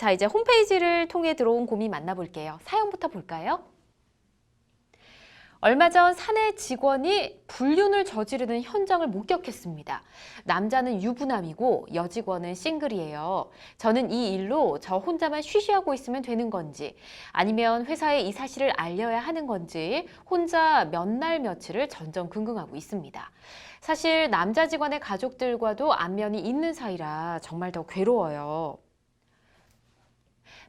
자, 이제 홈페이지를 통해 들어온 고민 만나볼게요. 사연부터 볼까요? 얼마 전 사내 직원이 불륜을 저지르는 현장을 목격했습니다. 남자는 유부남이고 여직원은 싱글이에요. 저는 이 일로 저 혼자만 쉬쉬하고 있으면 되는 건지 아니면 회사에 이 사실을 알려야 하는 건지 혼자 몇 날 며칠을 전전긍긍하고 있습니다. 사실 남자 직원의 가족들과도 안면이 있는 사이라 정말 더 괴로워요.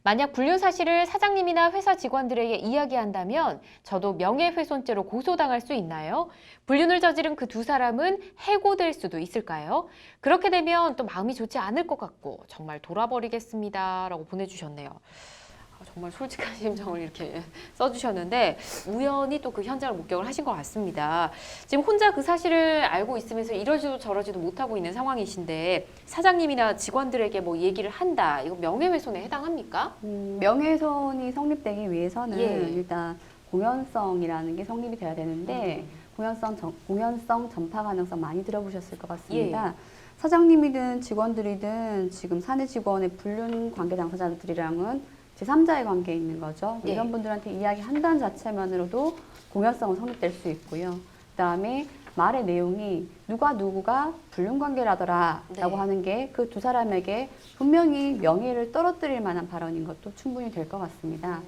만약 불륜 사실을 사장님이나 회사 직원들에게 이야기한다면 저도 명예훼손죄로 고소당할 수 있나요? 불륜을 저지른 그 두 사람은 해고될 수도 있을까요? 그렇게 되면 또 마음이 좋지 않을 것 같고 정말 돌아버리겠습니다. 라고 보내주셨네요. 정말 솔직한 심정을 이렇게 써주셨는데 우연히 또 그 현장을 목격을 하신 것 같습니다. 지금 혼자 그 사실을 알고 있으면서 이러지도 저러지도 못하고 있는 상황이신데 사장님이나 직원들에게 뭐 얘기를 한다. 이거 명예훼손에 해당합니까? 명예훼손이 성립되기 위해서는 예. 일단 공연성이라는 게 성립이 돼야 되는데 공연성 전파 가능성 많이 들어보셨을 것 같습니다. 사장님이든 직원들이든 지금 사내 직원의 불륜 관계 당사자들이랑은 제3자의 관계에 있는 거죠. 네. 이런 분들한테 이야기한다는 자체만으로도 공연성은 성립될 수 있고요. 그다음에 말의 내용이 누구가 불륜 관계라더라 라고 하는 게 그 두 사람에게 분명히 명예를 떨어뜨릴 만한 발언인 것도 충분히 될 것 같습니다.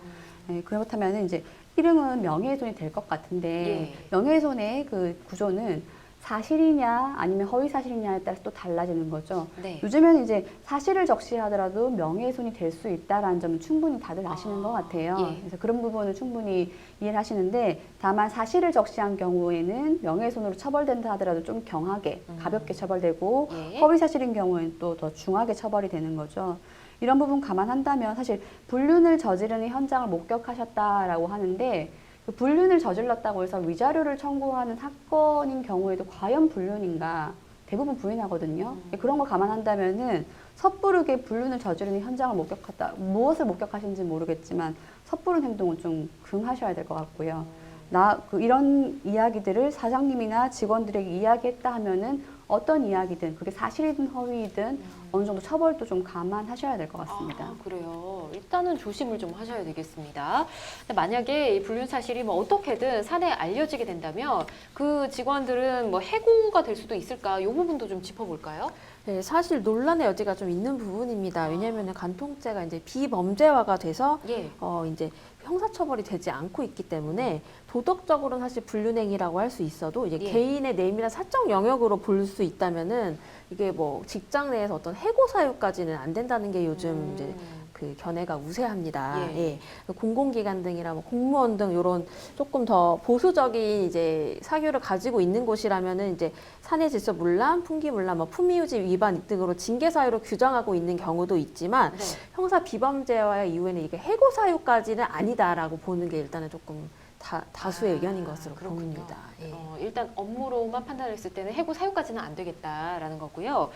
그렇다면 이제 이름은 명예훼손이 될 것 같은데 명예훼손의 그 구조는 사실이냐 아니면 허위 사실이냐에 따라서 또 달라지는 거죠. 요즘에는 이제 사실을 적시하더라도 명예훼손이 될 수 있다라는 점은 충분히 다들 아시는 것 같아요. 그래서 그런 부분은 충분히 이해를 하시는데 다만 사실을 적시한 경우에는 명예훼손으로 처벌된다 하더라도 좀 경하게 가볍게 처벌되고 허위 사실인 경우에는 또 더 중하게 처벌이 되는 거죠. 이런 부분 감안한다면 사실 불륜을 저지르는 현장을 목격하셨다라고 하는데 그 불륜을 저질렀다고 해서 위자료를 청구하는 사건인 경우에도 과연 불륜인가 대부분 부인하거든요. 그런 거 감안한다면은 섣부르게 불륜을 저지르는 현장을 목격했다. 무엇을 목격하신지 모르겠지만 섣부른 행동은 좀 금하셔야 될 것 같고요. 이런 이야기들을 사장님이나 직원들에게 이야기했다 하면은 어떤 이야기든 그게 사실이든 허위이든 어느 정도 처벌도 좀 감안하셔야 될 것 같습니다. 그래요. 일단은 조심을 좀 하셔야 되겠습니다. 근데 만약에 이 불륜 사실이 뭐 어떻게든 사내에 알려지게 된다면 그 직원들은 뭐 해고가 될 수도 있을까? 이 부분도 좀 짚어볼까요? 네, 사실 논란의 여지가 좀 있는 부분입니다. 왜냐하면 간통죄가 이제 비범죄화가 돼서 이제 형사처벌이 되지 않고 있기 때문에 도덕적으로는 사실 불륜행위라고 할 수 있어도 이제 개인의 내밀한 사적 영역으로 볼 수 있다면은 이게 뭐 직장 내에서 어떤 해고 사유까지는 안 된다는 게 요즘 이제 그 견해가 우세합니다. 공공기관 등이나 뭐 공무원 등 이런 조금 더 보수적인 이제 사유를 가지고 있는 곳이라면은 이제 사내질서문란, 풍기문란, 뭐 품위유지 위반 등으로 징계 사유로 규정하고 있는 경우도 있지만 형사 비범죄화 이후에는 이게 해고 사유까지는 아니다라고 보는 게 일단은 조금 다수의 의견인 것으로 보입니다. 일단 업무로만 판단했을 때는 해고 사유까지는 안 되겠다라는 거고요.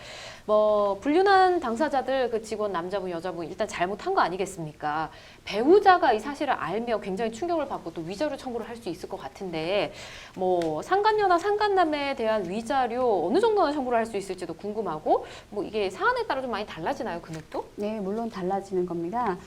뭐 불륜한 당사자들 그 직원 남자분 여자분 일단 잘못한 거 아니겠습니까? 배우자가 이 사실을 알며 굉장히 충격을 받고 또 위자료 청구를 할 수 있을 것 같은데 뭐 상간녀나 상간남에 대한 위자료 어느 정도나 청구를 할 수 있을지도 궁금하고 뭐 이게 사안에 따라 좀 많이 달라지나요, 금액도? 네, 물론 달라지는 겁니다.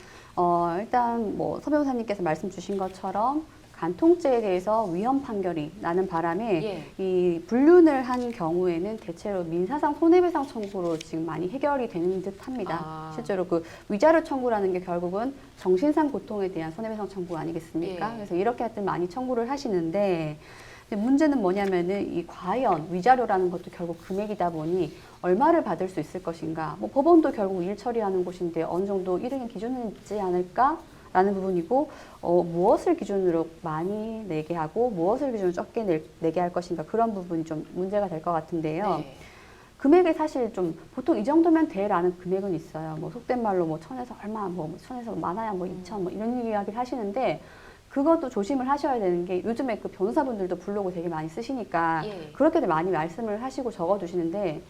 일단 뭐 서 변호사님께서 말씀 주신 것처럼 간통죄에 대해서 위헌 판결이 나는 바람에 이 불륜을 한 경우에는 대체로 민사상 손해배상 청구로 지금 많이 해결이 되는 듯합니다. 실제로 그 위자료 청구라는 게 결국은 정신상 고통에 대한 손해배상 청구 아니겠습니까? 그래서 이렇게 하여튼 많이 청구를 하시는데 문제는 뭐냐면은 이 과연 위자료라는 것도 결국 금액이다 보니 얼마를 받을 수 있을 것인가? 뭐 법원도 결국 일 처리하는 곳인데 어느 정도 일행의 기준은 있지 않을까? 라는 부분이고 무엇을 기준으로 많이 내게 하고 무엇을 기준으로 적게 내게 할 것인가 그런 부분이 좀 문제가 될 것 같은데요. 금액이 사실 좀 보통 이 정도면 돼라는 금액은 있어요. 뭐 속된 말로 뭐 천에서 얼마, 뭐 천에서 많아야 뭐 2천 뭐 이런 이야기를 하시는데 그것도 조심을 하셔야 되는 게 요즘에 그 변호사분들도 블로그 되게 많이 쓰시니까 그렇게들 많이 말씀을 하시고 적어두시는데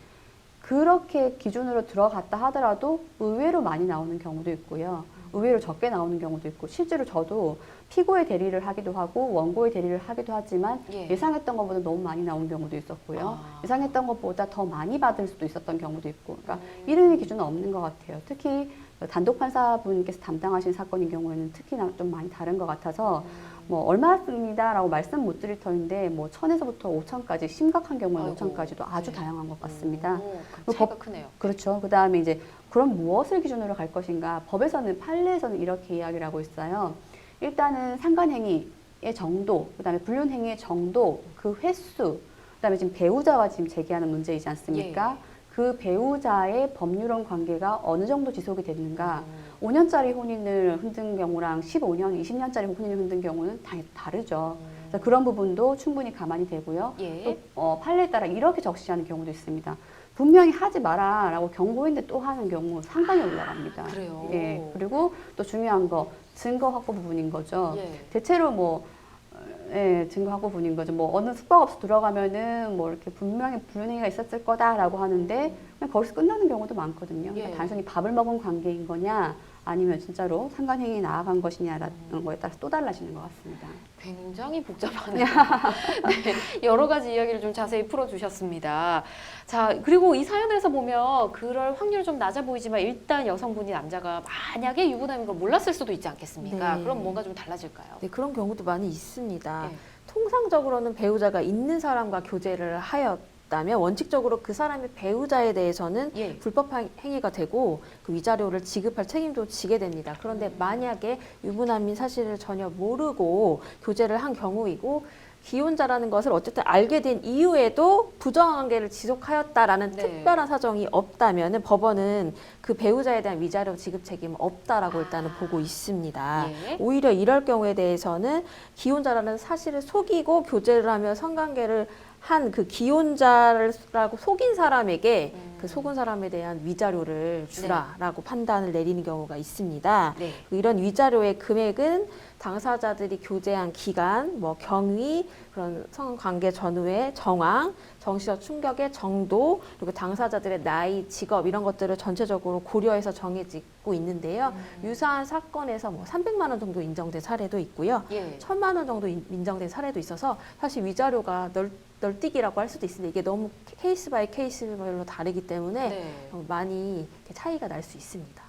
그렇게 기준으로 들어갔다 하더라도 의외로 많이 나오는 경우도 있고요. 의외로 적게 나오는 경우도 있고 실제로 저도 피고의 대리를 하기도 하고 원고의 대리를 하기도 하지만 예상했던 것보다 너무 많이 나온 경우도 있었고요. 예상했던 것보다 더 많이 받을 수도 있었던 경우도 있고 그러니까 이름의 기준은 없는 것 같아요. 특히 단독 판사분께서 담당하신 사건인 경우에는 특히나 좀 많이 다른 것 같아서 뭐 얼마입니다라고 말씀 못 드릴 터인데 뭐 1,000에서부터 5,000까지 심각한 경우는 5,000까지도 아주 다양한 것 같습니다. 차이가 크네요. 그렇죠. 그 다음에 이제 그럼 무엇을 기준으로 갈 것인가? 법에서는 판례에서는 이렇게 이야기를 하고 있어요. 일단은 상간행위의 정도, 그 다음에 불륜행위의 정도, 그 횟수, 그 다음에 지금 배우자와 지금 제기하는 문제이지 않습니까? 그 배우자의 법률혼 관계가 어느 정도 지속이 됐는가? 5년짜리 혼인을 흔든 경우랑 15년, 20년짜리 혼인을 흔든 경우는 다르죠. 그래서 그런 부분도 충분히 감안이 되고요. 또 판례에 따라 이렇게 적시하는 경우도 있습니다. 분명히 하지 마라라고 경고했는데 또 하는 경우 상당히 올라갑니다. 그래요. 예. 그리고 또 중요한 거 증거 확보 부분인 거죠. 대체로 뭐 증거 확보 부분인 거죠. 뭐 어느 숙박업소 들어가면은 뭐 이렇게 분명히 불륜행위가 있었을 거다라고 하는데 그냥 거기서 끝나는 경우도 많거든요. 그러니까 단순히 밥을 먹은 관계인 거냐 아니면 진짜로 상간행위 나아간 것이냐라는 거에 따라서 또 달라지는 것 같습니다. 굉장히 복잡하네요. 네, 여러 가지 이야기를 좀 자세히 풀어주셨습니다. 자, 그리고 이 사연에서 보면 그럴 확률이 좀 낮아 보이지만 일단 여성분이 남자가 만약에 유부남인 걸 몰랐을 수도 있지 않겠습니까? 네. 그럼 뭔가 좀 달라질까요? 네, 그런 경우도 많이 있습니다. 통상적으로는 배우자가 있는 사람과 교제를 하였다면 원칙적으로 그 사람의 배우자에 대해서는 불법 행위가 되고 그 위자료를 지급할 책임도 지게 됩니다. 그런데 만약에 유부남인 사실을 전혀 모르고 교제를 한 경우이고 기혼자라는 것을 어쨌든 알게 된 이후에도 부정관계를 지속하였다라는 특별한 사정이 없다면 법원은 그 배우자에 대한 위자료 지급 책임은 없다라고 일단은 보고 있습니다. 오히려 이럴 경우에 대해서는 기혼자라는 사실을 속이고 교제를 하며 성관계를 한 그 기혼자라고 속인 사람에게 그 속은 사람에 대한 위자료를 주라라고 판단을 내리는 경우가 있습니다. 이런 위자료의 금액은 당사자들이 교제한 기간, 뭐 경위, 그런 성관계 전후의 정황, 정신적 충격의 정도, 그리고 당사자들의 나이, 직업 이런 것들을 전체적으로 고려해서 정해지고 있는데요. 유사한 사건에서 뭐 300만 원 정도 인정된 사례도 있고요. 1,000만 원 정도 인정된 사례도 있어서 사실 위자료가 널뛰기라고 할 수도 있는데 이게 너무 케이스 바이 케이스별로 다르기 때문에 많이 차이가 날 수 있습니다.